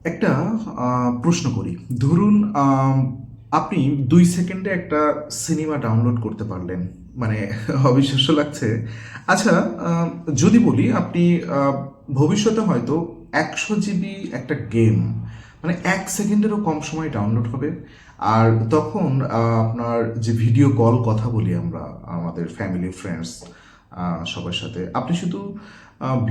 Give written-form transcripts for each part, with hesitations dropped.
একটা প্রশ্ন করি। ধরুন আপনি ২ সেকেন্ডে একটা সিনেমা ডাউনলোড করতে পারলেন। মানে অবিশ্বাস্য লাগছে। আচ্ছা, আ যদি বলি আপনি আ ভবিষ্যতে হয়তো ১০০ জিবি একটা গেম মানে ১ সেকেন্ডেরও কম সময়ে ডাউনলোড হবে। আর তখন আপনার যে ভিডিও কল কথা বলি আমরা আমাদের ফ্যামিলি, ফ্রেন্ডস সবার সাথে। আপনি শুধু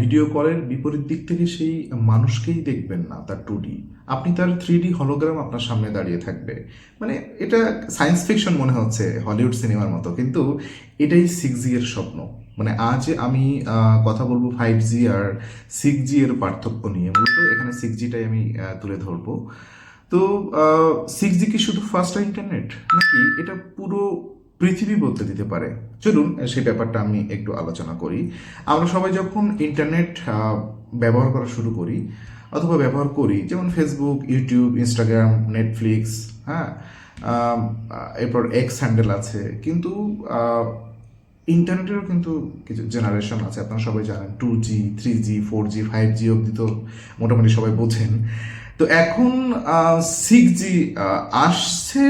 ভিডিও কলের বিপরীত দিক থেকে সেই মানুষকেই দেখবেন না, তার 2D। আপনি তার 3D হলোগ্রাম আপনার সামনে দাঁড়িয়ে থাকবে। মানে এটা সায়েন্স ফিকশন মনে হচ্ছে, হলিউড সিনেমার মতো। কিন্তু এটাই 6G এর স্বপ্ন। মানে আজ আমি কথা বলবো 5G আর 6G এর পার্থক্য নিয়ে। মূলত এখানে 6G টাই আমি তুলে ধরবো। তো 6G কি শুধু ফাস্ট ইন্টারনেট, নাকি এটা পুরো পৃথিবী বদলে দিতে পারে? চলুন সেই ব্যাপারটা আমি একটু আলোচনা করি। আমরা সবাই যখন ইন্টারনেট ব্যবহার করা শুরু করি অথবা ব্যবহার করি, যেমন ফেসবুক, ইউটিউব, ইনস্টাগ্রাম, নেটফ্লিক্স, হ্যাঁ, এরপর এক্স হ্যান্ডেল আছে, কিন্তু ইন্টারনেটেরও কিন্তু কিছু জেনারেশন আছে। আপনারা সবাই জানেন 2G, 3G, 4G, 5G অবধি তো মোটামুটি সবাই বোঝেন। তো এখন 6G আসছে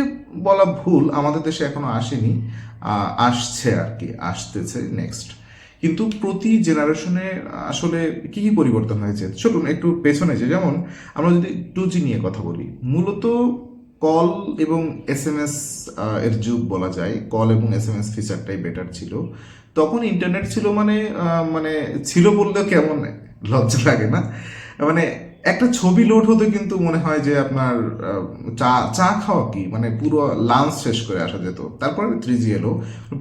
বলা ভুল, আমাদের দেশে এখনো আসেনি। আসছে আর কি, আসতেছে নেক্সট। কিন্তু প্রতি জেনারেশনে আসলে কি কি পরিবর্তন হয়েছে চলুন একটু পেছনে যে, যেমন আমরা যদি 2G নিয়ে কথা বলি, মূলত কল এবং এসএমএস এর যুগ বলা যায়। কল এবং এসএমএস ফিচারটাই বেটার ছিল। তখন ইন্টারনেট ছিল মানে মানে ছিল বললেও কেমন লজ্জা লাগে না? মানে একটা ছবি লোড হতে কিন্তু মনে হয় যে আপনার চা চা খাওয়া কি মানে পুরো লাঞ্চ শেষ করে আসা যেত। তারপরে 3G এলো।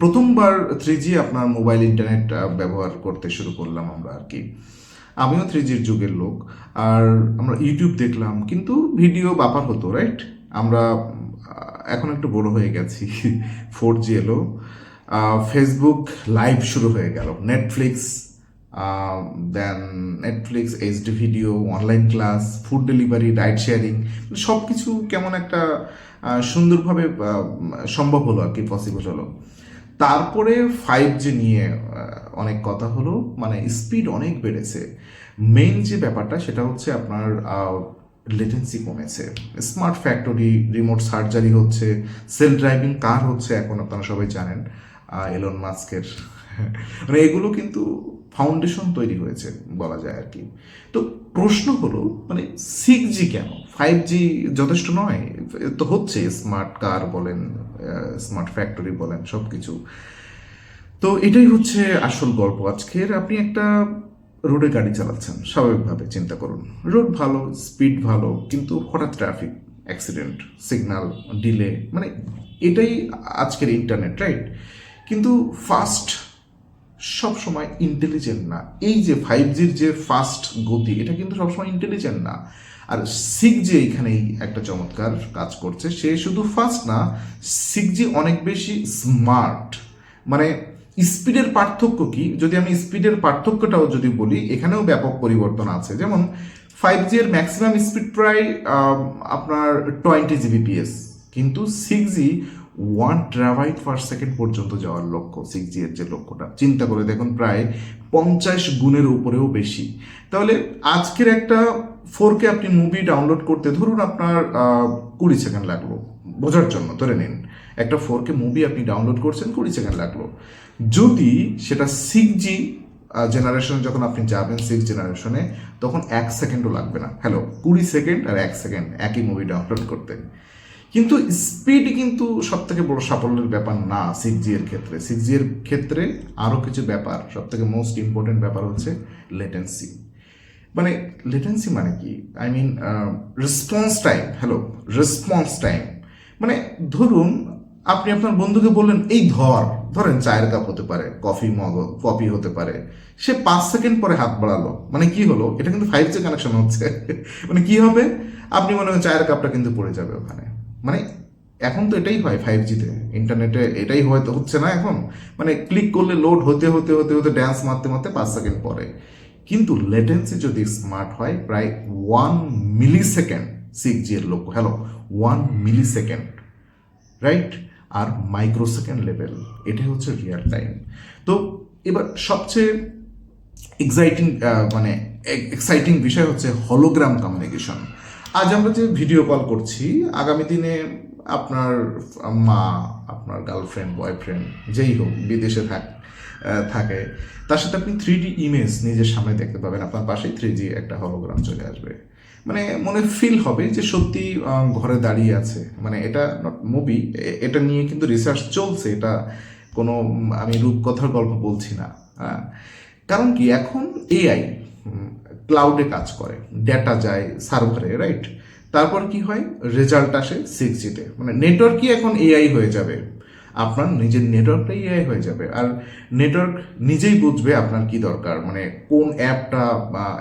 প্রথমবার 3G আপনার মোবাইল ইন্টারনেট ব্যবহার করতে শুরু করলাম আমরা আর কি। আমিও 3G-র যুগের লোক। আর আমরা ইউটিউব দেখলাম, কিন্তু ভিডিও বাপার হতো, রাইট? আমরা এখন একটু বড় হয়ে গেছি। 4G এলো। ফেসবুক লাইভ শুরু হয়ে গেল, Netflix, then Netflix, HD video, online class, food delivery, ride sharing, সব কিছু কেমন একটা সুন্দরভাবে সম্ভব হলো আর কি, পসিবল হলো। তারপরে 5G নিয়ে অনেক কথা হলো, মানে স্পিড অনেক বেড়েছে। মেইন যে ব্যাপারটা সেটা হচ্ছে আপনার লেটেন্সি কমেছে। স্মার্ট ফ্যাক্টরি, রিমোট সার্জারি হচ্ছে, সেলফ ড্রাইভিং কার হচ্ছে এখন, আপনারা সবাই জানেন এলন মাস্কের। মানে এগুলো কিন্তু ফাউন্ডেশন তৈরি হয়েছে বলা যায় আর কি। তো প্রশ্ন হলো, মানে 6G কেন, 5G যথেষ্ট নয়? তো হচ্ছে স্মার্ট কার বলেন, স্মার্ট ফ্যাক্টরি বলেন, সব কিছু। তো এটাই হচ্ছে আসল গল্প আজকের। আপনি একটা রোডে গাড়ি চালাচ্ছেন, স্বাভাবিকভাবে চিন্তা করুন, রোড ভালো, স্পিড ভালো, কিন্তু হঠাৎ ট্রাফিক, অ্যাক্সিডেন্ট, সিগন্যাল, ডিলে, মানে এটাই আজকের ইন্টারনেট, রাইট? কিন্তু ফাস্ট সবসময় ইন্টেলিজেন্ট না। এই যে 5G-র যে ফাস্ট গতি, এটা কিন্তু সবসময় ইন্টেলিজেন্ট না। আর 6G এইখানেই একটা চমৎকার কাজ করছে। সে শুধু ফাস্ট না, 6G অনেক বেশি স্মার্ট। মানে স্পিডের পার্থক্য কি, যদি আমি স্পিডের পার্থক্যটাও যদি বলি, এখানেও ব্যাপক পরিবর্তন আছে। যেমন 5G এর ম্যাক্সিমাম স্পিড প্রায় আপনার 20 Gbps, কিন্তু 6G 1 TB/s পর্যন্ত যাওয়ার লক্ষ্য। 6G এর যে লক্ষ্যটা চিন্তা করে দেখুন, প্রায় 50 গুণের উপরেও বেশি। তাহলে আজকের একটা 4K আপনি মুভি ডাউনলোড করতে ধরুন আপনার 20 সেকেন্ড লাগলো, বোঝার জন্য ধরে নিন একটা 4K মুভি আপনি ডাউনলোড করছেন, 20 সেকেন্ড লাগলো। যদি সেটা 6G জেনারেশনে যখন আপনি যাবেন, 6 জেনারেশনে, তখন 1 সেকেন্ডও লাগবে না। হ্যালো, 20 সেকেন্ড আর 1 সেকেন্ড একই মুভি ডাউনলোড করতে। কিন্তু স্পিড কিন্তু সব থেকে বড় সাফল্যের ব্যাপার না 6G এর ক্ষেত্রে। 6G এর ক্ষেত্রে আরও কিছু ব্যাপার, সব থেকে মোস্ট ইম্পর্টেন্ট ব্যাপার হচ্ছে লেটেন্সি। মানে লেটেন্সি মানে কি, I mean response time. Hello, response time. মানে ধরুন আপনি আপনার বন্ধুকে বললেন এই ধরেন চায়ের কাপ হতে পারে, কফি মগ, কফি হতে পারে, সে 5 সেকেন্ড পরে হাত বাড়ালো, মানে কি হলো, এটা কিন্তু 5G কানেকশন হচ্ছে। মানে কি হবে, আপনি মনে হয় চায়ের কাপটা কিন্তু পড়ে যাবে ওখানে। মানে এখন তো এটাই হয় 5G-তে, ইন্টারনেটে এটাই হয়তো হচ্ছে না এখন। মানে ক্লিক করলে লোড হতে হতে হতে হতে ড্যান্স মারতে মারতে 5 সেকেন্ড পরে। কিন্তু লেটেন্সি যদি স্মার্ট হয়, প্রায় 1 মিলি সেকেন্ড 6G এর লক্ষ্য। হ্যালো, 1 মিলি সেকেন্ড, রাইট? আর মাইক্রোসেকেন্ড লেভেল, এটাই হচ্ছে রিয়েল টাইম। তো এবার সবচেয়ে এক্সাইটিং মানে এক্সাইটিং বিষয় হচ্ছে হলোগ্রাম কমিউনিকেশন। আজ আমরা যে ভিডিও কল করছি, আগামী দিনে আপনার মা, আপনার গার্লফ্রেন্ড, বয়ফ্রেন্ড, যেই হোক বিদেশে থাকে, তার সাথে আপনি 3D ইমেজ নিজের সামনে দেখতে পাবেন, আপনার পাশেই 3G একটা হলোগ্রাম চলে আসবে। মানে মনে ফিল হবে যে সত্যি ঘরে দাঁড়িয়ে আছে। মানে এটা নট মুভি, এটা নিয়ে কিন্তু রিসার্চ চলছে। এটা কোনো আমি রূপকথার গল্প বলছি না। হ্যাঁ, কারণ কি এখন এআই ক্লাউডে কাজ করে, ডেটা যায় সার্ভারে, রাইট? তারপর কি হয়, রেজাল্ট আসে 6Gতে। মানে নেটওয়ার্কই এখন এআই হয়ে যাবে, আপনার নিজের নেটওয়ার্কটাই এআই হয়ে যাবে। আর নেটওয়ার্ক নিজেই বুঝবে আপনার কি দরকার, মানে কোন অ্যাপটা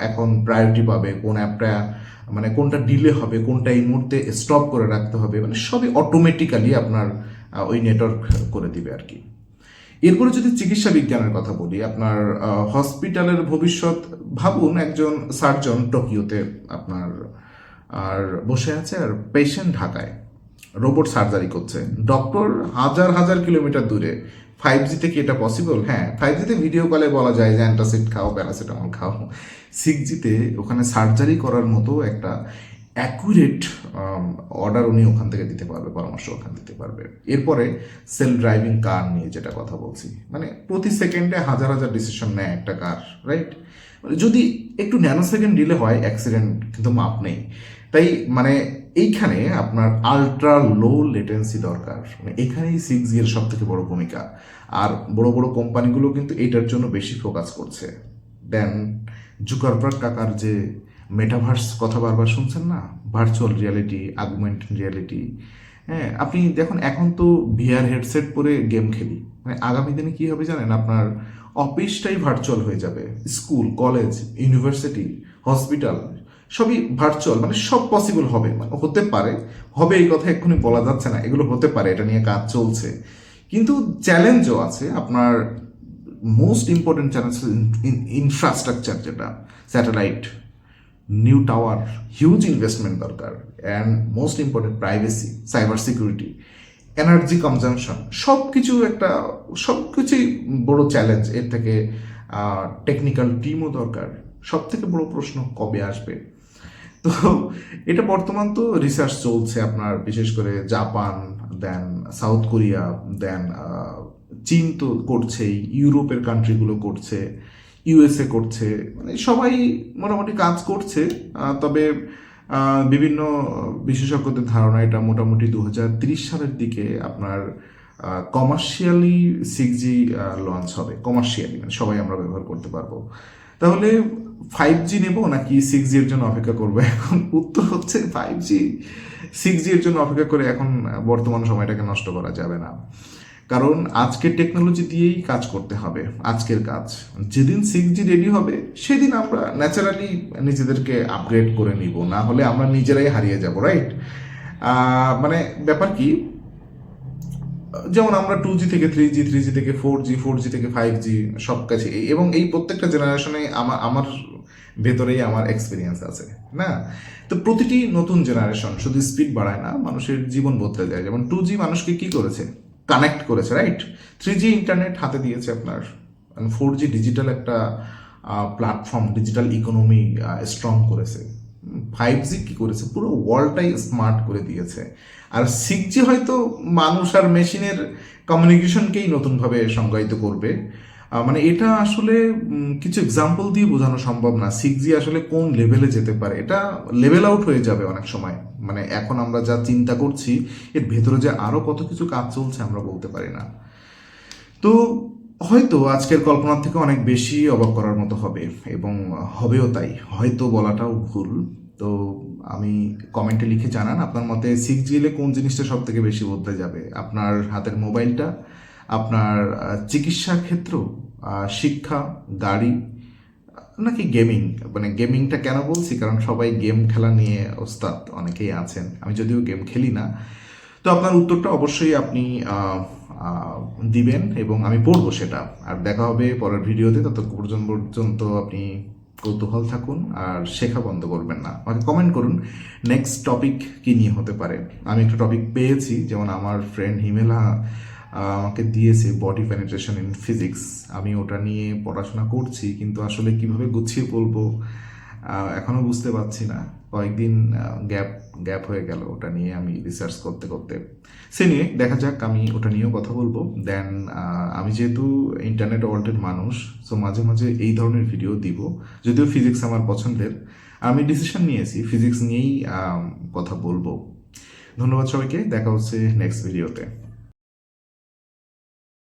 এখন প্রায়োরিটি পাবে, কোন অ্যাপটা মানে কোনটা ডিলে হবে, কোনটা এই মুহূর্তে স্টপ করে রাখতে হবে, মানে সবই অটোমেটিক্যালি আপনার ওই নেটওয়ার্ক করে দিবে আর কি। এরপরে যদি চিকিৎসা বিজ্ঞানের কথা বলি, আপনার হসপিটালের ভবিষ্যৎ ভাবুন, একজন সার্জন টোকিওতে আপনার আর বসে আছে, আর পেশেন্ট ঢাকায়, রোবট সার্জারি করছে, ডক্টর হাজার হাজার কিলোমিটার দূরে। 5Gতে কি এটা পসিবল? হ্যাঁ, 5Gতে ভিডিও কলে বলা যায় যে অ্যান্টাসিড খাও, প্যারাসিটামল খাও। 6Gতে ওখানে সার্জারি করার মতো একটা অ্যাকুরেট অর্ডার উনি ওখান থেকে দিতে পারবে, পরামর্শ ওখান দিতে পারবে। এরপরে সেলফ ড্রাইভিং কার নিয়ে যেটা কথা বলছি, মানে প্রতি সেকেন্ডে হাজার হাজার ডিসিশন নেয় একটা কার, রাইট? যদি একটু ন্যানো সেকেন্ড ডিলে হয়, অ্যাক্সিডেন্ট কিন্তু মাপ নেই। তাই মানে এইখানে আপনার আলট্রা লো লেটেন্সি দরকার, মানে এখানেই 6G এর সব থেকে বড় ভূমিকা। আর বড় বড় কোম্পানিগুলো কিন্তু এটার জন্য বেশি ফোকাস করছে। দেন জুকারবার্গ কাকার যে মেটাভার্স কথা বারবার শুনছেন না, ভার্চুয়াল রিয়ালিটি, অগমেন্টেড রিয়ালিটি। হ্যাঁ, আপনি দেখুন এখন তো ভিআর হেডসেট পরে গেম খেলি, মানে আগামী দিনে কি হবে জানেন, আপনার অফিসটাই ভার্চুয়াল হয়ে যাবে, স্কুল, কলেজ, ইউনিভার্সিটি, হসপিটাল সবই ভার্চুয়াল। মানে সব পসিবল হবে, মানে হতে পারে, হবে এই কথা এক্ষুনি বলা যাচ্ছে না, এগুলো হতে পারে, এটা নিয়ে কাজ চলছে। কিন্তু চ্যালেঞ্জও আছে। আপনার মোস্ট ইম্পর্টেন্ট চ্যালেঞ্জ ইনফ্রাস্ট্রাকচার, যেটা satellite, new tower, huge investment দরকার, and most important privacy, cyber security, energy consumption, সব কিছু একটা, সব কিছুই বড় চ্যালেঞ্জ। এর থেকে টেকনিক্যাল টিমও দরকার। সব থেকে বড় প্রশ্ন কবে আসবে। তো এটা বর্তমান তো রিসার্চ চলছে আপনার, বিশেষ করে জাপান, দেন সাউথ কোরিয়া, দেন চীন তো করছেই, ইউরোপের কান্ট্রিগুলো করছে, ইউএসএ করছে, মানে সবাই মোটামুটি কাজ করছে। তবে বিভিন্ন বিশেষজ্ঞদের ধারণা এটা মোটামুটি 2030 সালের দিকে আপনার কমার্শিয়ালি 6G লঞ্চ হবে, কমার্শিয়ালি, মানে সবাই আমরা ব্যবহার করতে পারবো। তাহলে 5G নেব নাকি 6G এর জন্য অপেক্ষা করবো? এখন উত্তর হচ্ছে 5G। 6G এর জন্য অপেক্ষা করে এখন বর্তমান সময়টাকে নষ্ট করা যাবে না, কারণ আজকের টেকনোলজি দিয়েই কাজ করতে হবে, আজকের কাজ। যেদিন 6G রেডি হবে সেদিন আমরা ন্যাচারালি নিজেদেরকে আপগ্রেড করে নিব, না হলে আমরা নিজেরাই হারিয়ে যাব, রাইট? মানে ব্যাপার কি, যেমন আমরা 2G থেকে 3G, 3G থেকে 4G, 4G থেকে 5G, সব কাছে, এবং এই প্রত্যেকটা জেনারেশনে আমার ভেতরেই আমার এক্সপিরিয়েন্স আছে না। তো প্রতিটি নতুন জেনারেশন শুধু স্পিড বাড়ায় না, মানুষের জীবন বদলে যায়। যেমন 2G মানুষকে কি করেছে, কানেক্ট করেছে, রাইট? 3G ইন্টারনেট হাতে দিয়েছে আপনার, 4G ডিজিটাল একটা প্ল্যাটফর্ম, ডিজিটাল ইকোনমি স্ট্রং করেছে। 5G কি করেছে, পুরো ওয়ার্ল্ডটাই স্মার্ট করে দিয়েছে। আর 6G হয়তো মানুষ আর মেশিনের কমিউনিকেশনকেই নতুনভাবে সংজ্ঞায়িত করবে। মানে এটা আসলে কিছু এক্সাম্পল দিয়ে বোঝানো সম্ভব না 6G আসলে কোন লেভেলে যেতে পারে। এটা লেভেল আউট হয়ে যাবে অনেক সময়। মানে এখন আমরা যা চিন্তা করছি, এর ভেতরে যে আরো কত কিছু কাজ চলছে আমরা বলতে পারি না। তো হয়তো আজকের কল্পনার থেকে অনেক বেশি অবাক করার মতো হবে, এবং হবেও তাই, হয়তো বলাটাও ভুল। তো আমি কমেন্টে লিখে জানান আপনার মতে 6G এলে কোন জিনিসটা সব থেকে বেশি বদলে যাবে, আপনার হাতের মোবাইলটা, আপনার চিকিৎসার ক্ষেত্র, শিক্ষা, গাড়ি, নাকি গেমিং? মানে গেমিংটা কেন বলছি, কারণ সবাই গেম খেলা নিয়ে ওস্তাদ অনেকেই আছেন, আমি যদিও গেম খেলি না। তো আপনার উত্তরটা অবশ্যই আপনি দিবেন এবং আমি পড়বো সেটা। আর দেখা হবে পরের ভিডিওতে, ততক্ষণ পর্যন্ত আপনি কৌতূহল থাকুন আর শেখা বন্ধ করবেন না। আমাকে কমেন্ট করুন নেক্সট টপিক কি নিয়ে হতে পারে। আমি একটা টপিক পেয়েছি, যেমন আমার ফ্রেন্ড হিমেলা আমাকে দিয়েছে বডি পেনিট্রেশন ইন ফিজিক্স, আমি ওটা নিয়ে পড়াশোনা করছি, কিন্তু আসলে কিভাবে গুছিয়ে বলবো এখনও বুঝতে পারছি না, কয়েকদিন গ্যাপ গ্যাপ হয়ে গেল ওটা নিয়ে আমি রিসার্চ করতে করতে। সে নিয়ে দেখা যাক, আমি ওটা নিয়েও কথা বলবো। দেন আমি যেহেতু ইন্টারনেট ওয়ার্ল্ডের মানুষ, সো মাঝে মাঝে এই ধরনের ভিডিও দিব। যদিও ফিজিক্স আমার পছন্দের, আমি ডিসিশন নিয়েছি ফিজিক্স নিয়েই কথা বলবো। ধন্যবাদ সবাইকে, দেখা হচ্ছে নেক্সট ভিডিওতে।